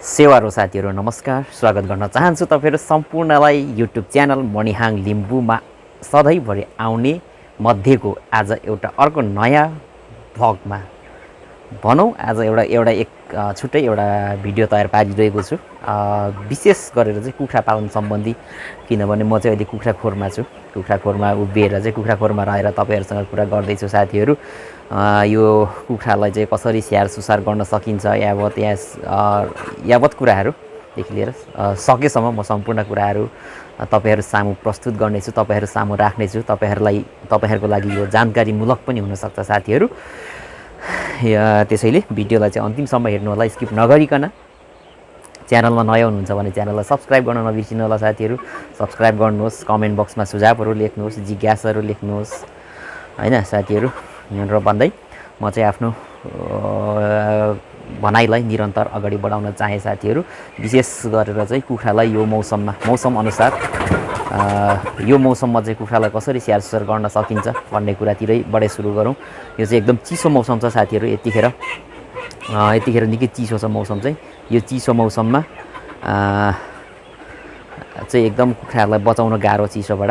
सेवारो साथीहरू नमस्कार, स्वागत गर्न चाहन्छु तपाईहरु सम्पूर्णलाई युट्युब च्यानल मणिहाङ लिम्बूमा सधैँभरि आउने मध्येको आज एउटा अर्को नयाँ भ्लगमा भनौँ। आज एउटा एक छुट्टै एउटा भिडियो तयार पारिरहेको छु, विशेष गरेर चाहिँ कुखुरा पालन सम्बन्धी। किनभने म चाहिँ अहिले कुखुरा खोरमा छु, कुखुरा खोरमा उभिएर चाहिँ कुखुरा खोरमा रहेर तपाईहरुसँग कुरा गर्दैछु साथीहरू। यो कुखुरालाई चाहिँ कसरी स्याहार सुसार गर्न सकिन्छ यावत कुराहरूदेखि लिएर सकेसम्म म सम्पूर्ण कुराहरू तपाईहरु सामु प्रस्तुत गर्नेछु, तपाईहरु सामु राख्नेछु। तपाईहरुको लागि यो जानकारीमूलक पनि हुन सक्छ साथीहरू। त्यसैले भिडियोलाई चाहिँ अन्तिमसम्म हेर्नु होला, स्किप नगरिकन। च्यानलमा नयाँ हुनुहुन्छ भने च्यानललाई सब्स्क्राइब गर्न नबिर्सिनु होला साथीहरू। सब्स्क्राइब गर्नुहोस्, कमेन्ट बक्समा सुझावहरू लेख्नुहोस्, जिज्ञासाहरू लेख्नुहोस् हैन साथीहरू। र भन्दै म चाहिँ आफ्नो भनाइलाई निरन्तर अगाडि बढाउन चाहे साथीहरू। विशेष गरेर चाहिँ कुखुरालाई यो मौसम अनुसार यो मौसममा चाहिँ कुखुरालाई कसरी स्याहार सुसार गर्न सकिन्छ भन्ने कुरातिरै बढे सुरु गरौँ। यो चाहिँ एकदम चिसो मौसम छ साथीहरू। यतिखेर निकै चिसो छ मौसम चाहिँ। यो चिसो मौसममा चाहिँ एकदम कुखुराहरूलाई बचाउन गाह्रो चिसोबाट।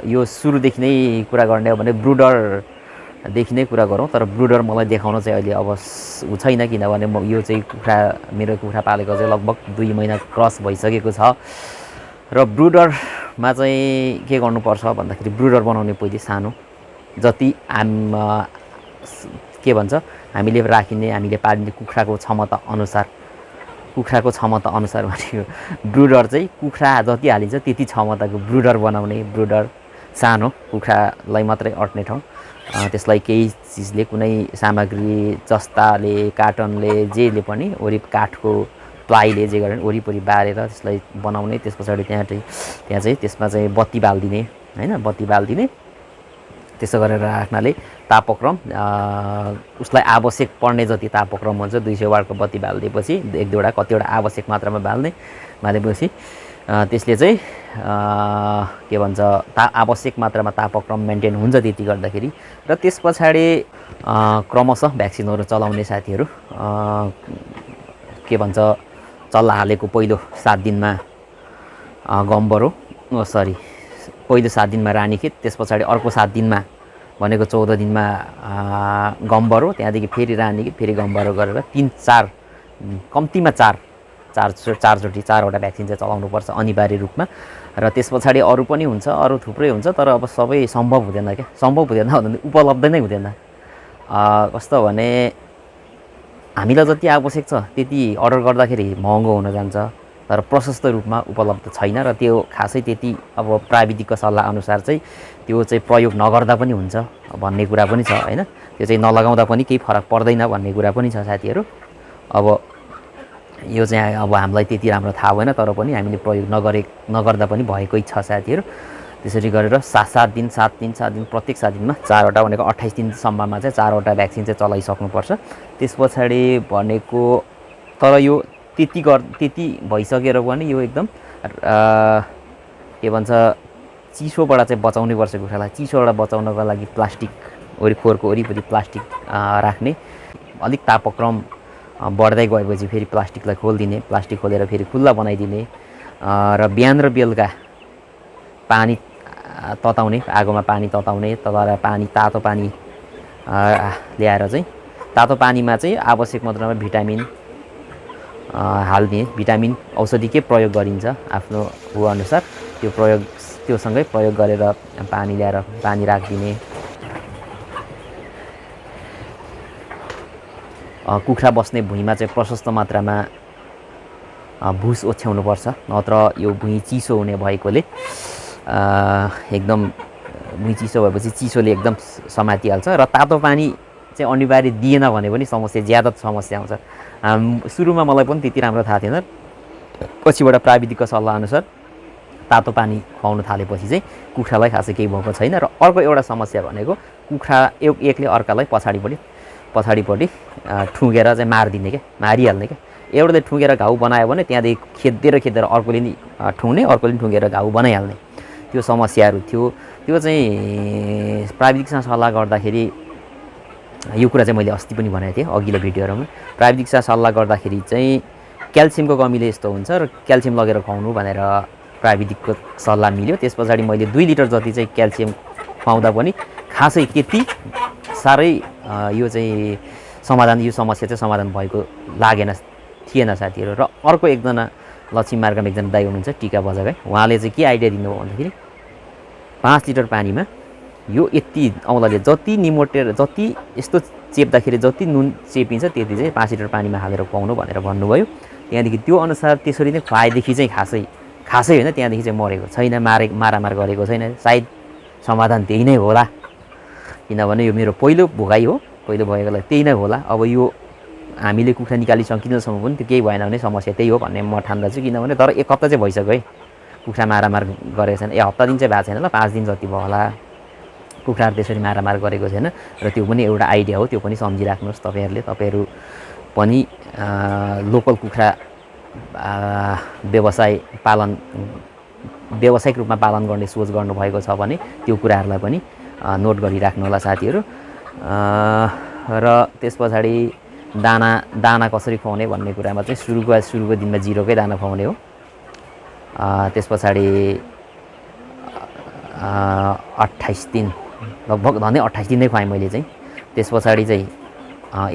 यो सुरुदेखि नै कुरा गर्ने हो भने ब्रुडरदेखि नै कुरा गरौँ। तर ब्रुडर मलाई देखाउन चाहिँ अहिले अब छैन, किनभने यो चाहिँ मेरो कुखुरा पालेको चाहिँ लगभग 2 महिना क्रस भइसकेको छ। र ब्रुडरमा चाहिँ के गर्नुपर्छ भन्दाखेरि ब्रुडर बनाउने पहिले सानो जति के भन्छ हामीले पालिने कुखुराको क्षमता अनुसार भनेको ब्रुडर चाहिँ कुखुरा जति हालिन्छ त्यति क्षमताको ब्रुडर बनाउने। ब्रुडर सानो कुखुरालाई मात्रै अट्ने ठाउँ। त्यसलाई केही चिजले, कुनै सामग्री जस्ताले, काटनले, जेले पनि काठको प्लाईले जे गरेर वरिपरि बारेर त्यसलाई बनाउने। त्यस पछाडि त्यहाँ चाहिँ त्यसमा चाहिँ बत्ती बाल्दिने हैन, बत्ती बाल्दिने। त्यसो गरेर राख्नाले तापक्रम उसलाई आवश्यक पर्ने जति तापक्रम हुन्छ। 200 वाटको बत्ती बालिदिएपछि एक-दुईवटा कतिवटा आवश्यक मात्रामा बालेपछि त्यसले चाहिँ के भन्छ आवश्यक मात्रामा तापक्रम मेन्टेन हुन्छ त्यति गर्दाखेरि। र त्यस पछाडि क्रमशः भ्याक्सिनहरू चलाउने साथीहरू। के भन्छ चल्ला हालेको पहिलो 7 दिनमा पहिलो 7 दिनमा रानीखेत, त्यस पछाडि अर्को 7 दिनमा भनेको 14 दिनमा गम्बरो, त्यहाँदेखि फेरि रानीखेत, फेरि गम्बरो गरेर 3-4 कम्तीमा 4चोटि 4वटा भ्याक्सिन चाहिँ चलाउनुपर्छ अनिवार्य रूपमा। र त्यस पछाडि अरू पनि हुन्छ, अरू थुप्रै हुन्छ। तर अब सबै सम्भव हुँदैन भन्दा उपलब्ध नै हुँदैन। कस्तो भने हामीलाई जति आवश्यक छ त्यति अर्डर गर्दाखेरि महँगो हुन जान्छ, तर प्रशस्त रूपमा उपलब्ध छैन। र त्यो खासै त्यति अब प्राविधिकको सल्लाह अनुसार चाहिँ त्यो चाहिँ प्रयोग नगर्दा पनि हुन्छ भन्ने कुरा पनि छ हैन। त्यो चाहिँ नलगाउँदा पनि केही फरक पर्दैन भन्ने कुरा पनि छ साथीहरू। अब यो चाहिँ अब हामीलाई त्यति राम्रो थाहा भएन, तर पनि हामीले प्रयोग नगर्दा पनि भएकै छ साथीहरू। त्यसरी गरेर 7 दिन प्रत्येक 7 दिनमा 4वटा भनेको 28 दिनसम्ममा चाहिँ 4वटा भ्याक्सिन चाहिँ चलाइसक्नुपर्छ। त्यस पछाडि भनेको तर यो त्यति भइसकेर पनि यो एकदम के भन्छ चिसोबाट चाहिँ बचाउनै पर्छ कुखुरालाई। चिसोबाट बचाउनको लागि प्लास्टिक खोरको वरिपरि प्लास्टिक राख्ने। अलिक तापक्रम बढ्दै गएपछि फेरि प्लास्टिकलाई खोलिदिने, प्लास्टिक खोलेर फेरि खुल्ला बनाइदिने। र बिहान र बेलुका पानी तताउने, आगोमा पानी तताउने। तातो पानी ल्याएर चाहिँ तातो पानीमा चाहिँ आवश्यक मात्रामा भिटामिन हाल्ने। भिटामिन औषधिकै प्रयोग गरिन्छ आफ्नो अनुसार। त्योसँगै प्रयोग गरेर पानी राखिदिने। कुखुरा बस्ने भुइँमा चाहिँ प्रशस्त मात्रामा भुस ओछ्याउनुपर्छ, नत्र यो भुइँ चिसो हुने भएकोले एकदम भुइँ चिसो भएपछि चिसोले एकदम समातिहाल्छ। र तातो पानी चाहिँ अनिवार्य दिएन भने पनि ज्यादा समस्या आउँछ। सुरुमा मलाई पनि त्यति राम्रो थाहा थिएन, पछिबाट प्राविधिकको सल्लाह अनुसार तातो पानी खुवाउन थालेपछि चाहिँ कुखुरालाई खासै केही भएको छैन। र अर्को एउटा समस्या भनेको कुखुरा एकले अर्कालाई पछाडिपट्टि ठुँगेर चाहिँ मारिहाल्ने क्या। एउटाले ठुँगेर घाउ बनायो भने त्यहाँदेखि खेद्दै अर्कोले नि ठुङ्ने, अर्कोले ठुँगेर घाउ बनाइहाल्ने। त्यो समस्याहरू थियो। त्यो चाहिँ प्राविधिकसँग सल्लाह गर्दाखेरि यो कुरा चाहिँ मैले अस्ति पनि भनेको थिएँ अघिल्लो भिडियोहरुमा। प्राविधिकसँग सल्लाह गर्दाखेरि चाहिँ क्याल्सियमको कमीले यस्तो हुन्छ र क्याल्सियम लगेर खुवाउनु भनेर प्राविधिकको सल्लाह मिल्यो। त्यस पछाडि मैले 2 लिटर जति चाहिँ क्याल्सियम खुवाउँदा पनि खासै त्यति साह्रै यो चाहिँ यो समस्या चाहिँ समाधान भएको थिएन साथीहरू। र अर्को एकजना लक्ष्मी मार्गमा एकजना दाइ हुनुहुन्छ टिका बजाकै, उहाँले चाहिँ के आइडिया दिनुभयो भन्दाखेरि 5 लिटर पानीमा यो यति औँलाले जति निमोटेर जति यस्तो चेप्दाखेरि जति नुन चेपिन्छ त्यति चाहिँ 5 लिटर पानीमा हालेर खुवाउनु भनेर भन्नुभयो। त्यहाँदेखि त्यो अनुसार त्यसरी नै खुवाएदेखि चाहिँ खासै होइन, त्यहाँदेखि चाहिँ मरेको छैन, मारामार गरेको छैन। सायद समाधान त्यही नै होला, किनभने यो मेरो पहिलो भोगाइ हो, पहिलो भएकोलाई त्यही नै होला। अब यो हामीले कुखुरा निकालिसकिन्जेलसम्म पनि त्यो केही भएन भने समस्या त्यही हो भन्ने म ठान्दछु। किनभने तर 1 हप्ता चाहिँ भइसक्यो है कुखुरा मारामार गरेको छैन। 1 हप्ता दिन चाहिँ भएको छैन ल, 5 दिन जति भयो होला कुखुराहरू त्यसरी मारामार गरेको छैन। र त्यो पनि एउटा आइडिया हो, त्यो पनि सम्झिराख्नुहोस् तपाईँहरूले। तपाईँहरू पनि लोकल कुखुरा व्यावसायिक रूपमा पालन गर्ने सोच गर्नुभएको छ भने त्यो कुराहरूलाई पनि नोट गरिराख्नु होला साथीहरू। र त्यस पछाडि दाना कसरी खुवाउने भन्ने कुरामा चाहिँ सुरुको दिनमा 0कै दाना खुवाउने हो। त्यस पछाडि 28 दिन लगभग झन्डै 28 दिन नै खुवाएँ मैले चाहिँ। त्यस पछाडि चाहिँ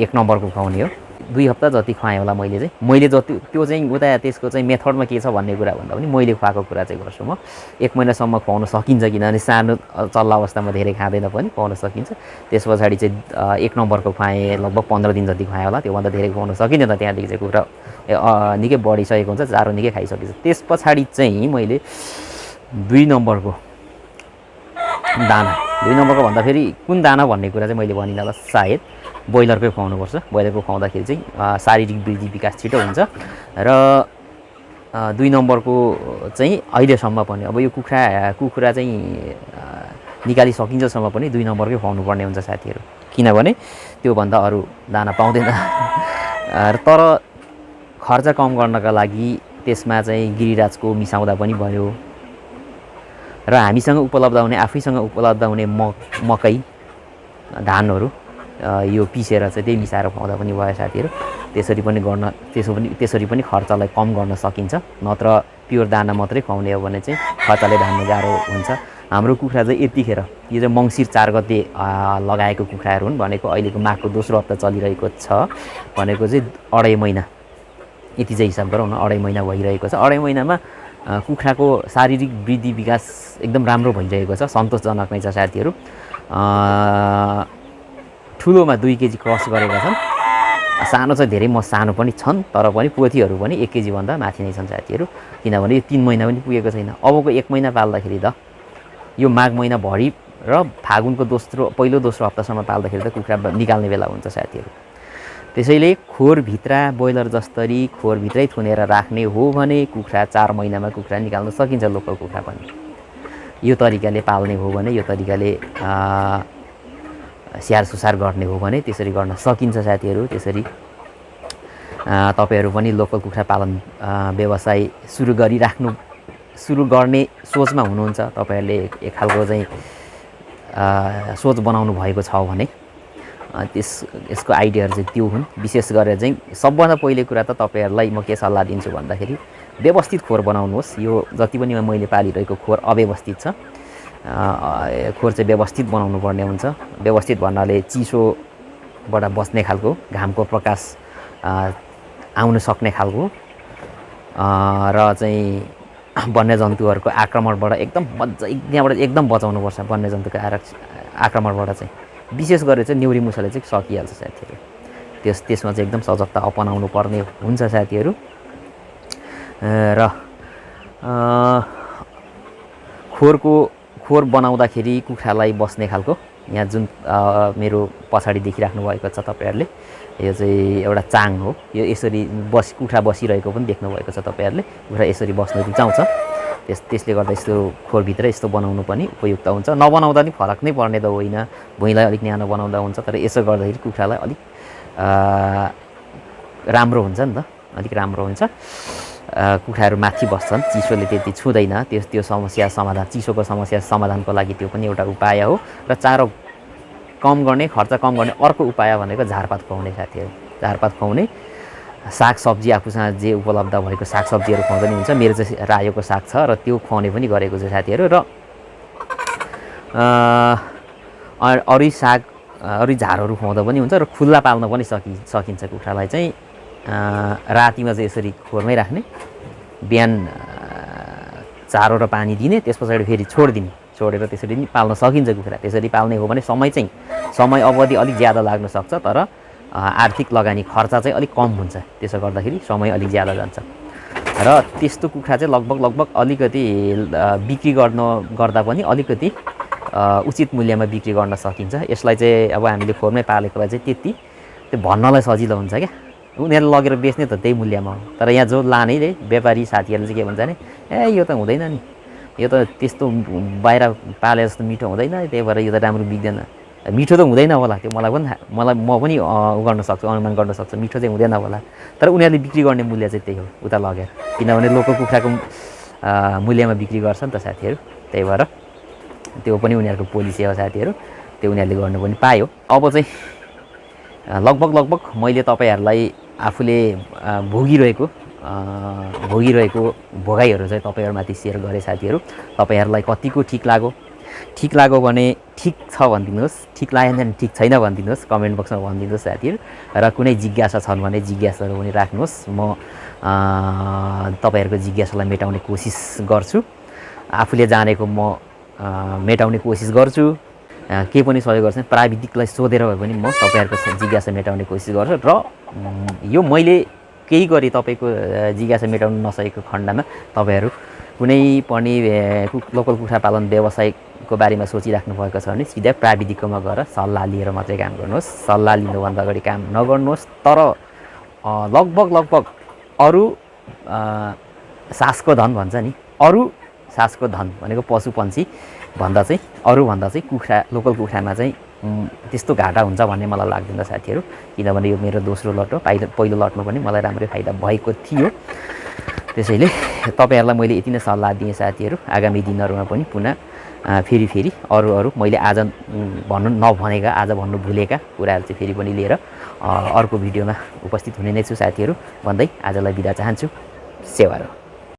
1 नम्बरको खुवाउने हो। 2 हप्ता जति खुवाएँ होला मैले जति त्यो चाहिँ उता त्यसको चाहिँ मेथडमा के छ भन्ने कुरा भन्दा पनि मैले खुवाएको कुरा चाहिँ गर्छु म। 1 महिनासम्म खुवाउन सकिन्छ, किनभने सानो चल्ला अवस्थामा धेरै खाँदैन पनि, खुवाउन सकिन्छ। त्यस पछाडि चाहिँ 1 नम्बरको खुवाएँ, लगभग 15 दिन जति खुवाएँ होला, त्योभन्दा धेरै खुवाउन सकिन्छ। त्यहाँदेखि चाहिँ कुखुरा निकै बढिसकेको हुन्छ, चारो निकै खाइसकेको छ। त्यस पछाडि चाहिँ मैले 2 नम्बरको दाना, 2 नम्बरको भन्दा फेरि कुन दाना भन्ने कुरा चाहिँ मैले भनिनँ होला, सायद ब्रोइलरकै खुवाउनुपर्छ। ब्रोइलरको खुवाउँदाखेरि चाहिँ शारीरिक वृद्धि विकास छिटो हुन्छ। र 2 नम्बरको चाहिँ अहिलेसम्म पनि अब यो कुखुरा चाहिँ निकालिसकिन्जेलसम्म पनि 2 नम्बरकै खुवाउनु पर्ने हुन्छ साथीहरू, किनभने त्योभन्दा अरू दाना पाउँदैन। तर खर्च कम गर्नका लागि त्यसमा चाहिँ गिरिराजको मिसाउँदा पनि भयो, र हामीसँग उपलब्ध हुने आफैसँग उपलब्ध हुने मकै धानहरू यो पिसेर चाहिँ त्यही मिसाएर खुवाउँदा पनि भयो साथीहरू। त्यसरी पनि खर्चलाई कम गर्न सकिन्छ। नत्र प्योर दाना मात्रै खुवाउने हो भने चाहिँ खर्चले धान्नु गाह्रो हुन्छ। हाम्रो कुखुरा चाहिँ यतिखेर यो चाहिँ मङ्सिर 4 गते लगाएको कुखुराहरू हुन् भनेको अहिलेको माघको दोस्रो हप्ता चलिरहेको छ भनेको चाहिँ 2.5 महिना, यति चाहिँ हिसाब गरौँ न, 2.5 महिना भइरहेको छ। 2.5 महिनामा कुखुराको शारीरिक वृद्धि विकास एकदम राम्रो भइरहेको छ, सन्तोषजनक नै छ साथीहरू। ठुलोमा 2 केजी क्रस गरेका छन्, सानो चाहिँ धेरै सानो पनि छन्, तर पनि पोथीहरू पनि 1 केजीभन्दा माथि नै छन् साथीहरू। किनभने यो 3 महिना पनि पुगेको छैन। अबको 1 महिना पाल्दाखेरि त यो माघ महिनाभरि र फागुनको पहिलो दोस्रो हप्तासम्म पाल्दाखेरि त कुखुरा निकाल्ने बेला हुन्छ साथीहरू। त्यसैले खोरभित्र ब्रोइलर जस्तरी खोरभित्रै थुनेर राख्ने हो भने कुखुरा 4 महिनामा कुखुरा निकाल्न सकिन्छ, लोकल कुखुरा पनि। यो तरिकाले पाल्ने हो भने, यो तरिकाले स्याहार सुसार गर्ने हो भने त्यसरी गर्न सकिन्छ साथीहरू। त्यसरी तपाईँहरू पनि लोकल कुखुरा पालन व्यवसाय सुरु गर्ने सोचमा हुनुहुन्छ, तपाईँहरूले एक खालको चाहिँ सोच बनाउनु भएको छ भने यसको आइडियाहरू चाहिँ त्यो हुन्। विशेष गरेर चाहिँ सबभन्दा पहिले कुरा त तपाईँहरूलाई म के सल्लाह दिन्छु भन्दाखेरि व्यवस्थित खोर बनाउनुहोस्। यो जति पनि मैले पालिरहेको खोर अव्यवस्थित छ, खोर चाहिँ व्यवस्थित बनाउनु पर्ने हुन्छ। व्यवस्थित भन्नाले चिसोबाट बस्ने खालको, घामको प्रकाश आउन सक्ने खालको, र चाहिँ वन्यजन्तुहरूको आक्रमणबाट त्यहाँबाट एकदम बचाउनुपर्छ। वन्यजन्तुको आक्रमणबाट चाहिँ विशेष गरेर चाहिँ न्युरी मुसाले चाहिँ सकिहाल्छ साथीहरू। त्यसमा चाहिँ एकदम सजगता अपनाउनु पर्ने हुन्छ साथीहरू। र खोर बनाउँदाखेरि कुखुरालाई बस्ने खालको, यहाँ जुन मेरो पछाडि देखिराख्नु भएको छ तपाईँहरूले, यो चाहिँ एउटा चाङ हो। यो यसरी कुखुरा बसिरहेको पनि देख्नुभएको छ तपाईँहरूले। कुखुरा यसरी बस्न रुचाउँछ, त्यसले गर्दा यस्तो खोरभित्र यस्तो बनाउनु पनि उपयुक्त हुन्छ। नबनाउँदा नि फरक नै पर्ने त होइन, भुइँलाई अलिक न्यानो बनाउँदा हुन्छ, तर यसो गर्दाखेरि कुखुरालाई अलिक राम्रो हुन्छ नि त, अलिक राम्रो हुन्छ। कुखुराहरू माथि बस्छन्, चिसोले त्यति छुँदैन, त्यो समस्या समाधान, चिसोको समस्या समाधानको लागि त्यो पनि एउटा उपाय हो। र चारो कम गर्ने, खर्च कम गर्ने अर्को उपाय भनेको झारपात खुवाउने साथीहरू। झारपात खुवाउने सागसब्जी आफूसँग जे उपलब्ध भएको सागसब्जीहरू खुवाउँदा नि हुन्छ। मेरो चाहिँ रायोको साग छ र त्यो खुवाउने पनि गरेको छु साथीहरू। र अरू साग अरू झारहरू खुवाउँदा पनि हुन्छ र खुल्ला पाल्न पनि सकिन्छ कुखुरालाई चाहिँ। रातिमा चाहिँ यसरी खोरमै राख्ने, बिहान चारो र पानी दिने, त्यस पछाडि फेरि छोडेर त्यसरी नि पाल्न सकिन्छ कुखुरा। त्यसरी पाल्ने हो भने समय अवधि अलिक ज्यादा लाग्न सक्छ, तर आर्थिक लगानी खर्च चाहिँ अलिक कम हुन्छ। त्यसो गर्दाखेरि समय अलिक ज्यादा जान्छ र त्यस्तो कुखुरा चाहिँ लगभग अलिकति बिक्री गर्दा पनि अलिकति उचित मूल्यमा बिक्री गर्न सकिन्छ। यसलाई चाहिँ अब हामीले खोरमै पालेकोलाई चाहिँ त्यति त्यो भन्नलाई सजिलो हुन्छ क्या, उनीहरूले लगेर बेच्ने त त्यही मूल्यमा हो। तर यहाँ जो लाने व्यापारी साथीहरूले चाहिँ के भन्छ भने यो त हुँदैन नि, यो त त्यस्तो बाहिर पाले जस्तो मिठो हुँदैन, त्यही भएर यो त राम्रो बिक्दैन। मिठो त हुँदैन होला, त्यो म पनि गर्न सक्छु, अनुमान गर्न सक्छु मिठो चाहिँ हुँदैन होला, तर उनीहरूले बिक्री गर्ने मूल्य चाहिँ त्यही हो उता लगेर, किनभने लोकल कुखुराको मूल्यमा बिक्री गर्छ नि त साथीहरू। त्यही भएर त्यो पनि उनीहरूको पोलिसी हो साथीहरू, त्यो उनीहरूले गर्नु पनि पायो। अब चाहिँ लगभग मैले तपाईँहरूलाई आफूले भोगिरहेको भोगाइहरू चाहिँ तपाईँहरूमाथि सेयर गरेँ साथीहरू। तपाईँहरूलाई कतिको ठिक लाग्यो भने ठिक छ भनिदिनुहोस्, ठिक लागेन भने ठिक छैन भनिदिनुहोस्, कमेन्ट बक्समा भनिदिनुहोस् साथीहरू। र कुनै जिज्ञासा छन् भने जिज्ञासाहरू पनि राख्नुहोस्, म तपाईँहरूको जिज्ञासालाई मेटाउने कोसिस गर्छु। आफूले जानेको म मेटाउने कोसिस गर्छु। के पनि सहयोग गर्छ प्राविधिकलाई सोधेर भए पनि म तपाईँहरूको जिज्ञासा मेटाउने कोसिस गर्छु। र यो मैले केही गरी तपाईँको जिज्ञासा मेटाउन नसकेको खण्डमा तपाईँहरू कुनै पनि लोकल कुखुरा पालन व्यवसायको बारेमा सोचिराख्नु भएको छ भने सिधै प्राविधिकमा गएर सल्लाह लिएर मात्रै काम गर्नुहोस्। सल्लाह लिनुभन्दा अगाडि काम नगर्नुहोस्। तर लगभग अरू सासको धन भन्छ नि, अरू सासको धन भनेको पशु पन्छी भन्दा चाहिँ लोकल कुखुरामा चाहिँ त्यस्तो घाटा हुन्छ भन्ने मलाई लाग्दैन साथीहरू। किनभने यो मेरो दोस्रो लट हो, पहिलो लटमा पनि मलाई राम्रै फाइदा भएको थियो। त्यसैले तपाईँहरूलाई मैले यति नै सल्लाह दिएँ साथीहरू। आगामी दिनहरूमा पनि पुनः फेरि अरू मैले आज भन्नु नभनेका, आज भन्नु भुलेका कुराहरू चाहिँ फेरि पनि लिएर अर्को भिडियोमा उपस्थित हुने नै छु साथीहरू भन्दै आजलाई बिदा चाहन्छु। सेवा।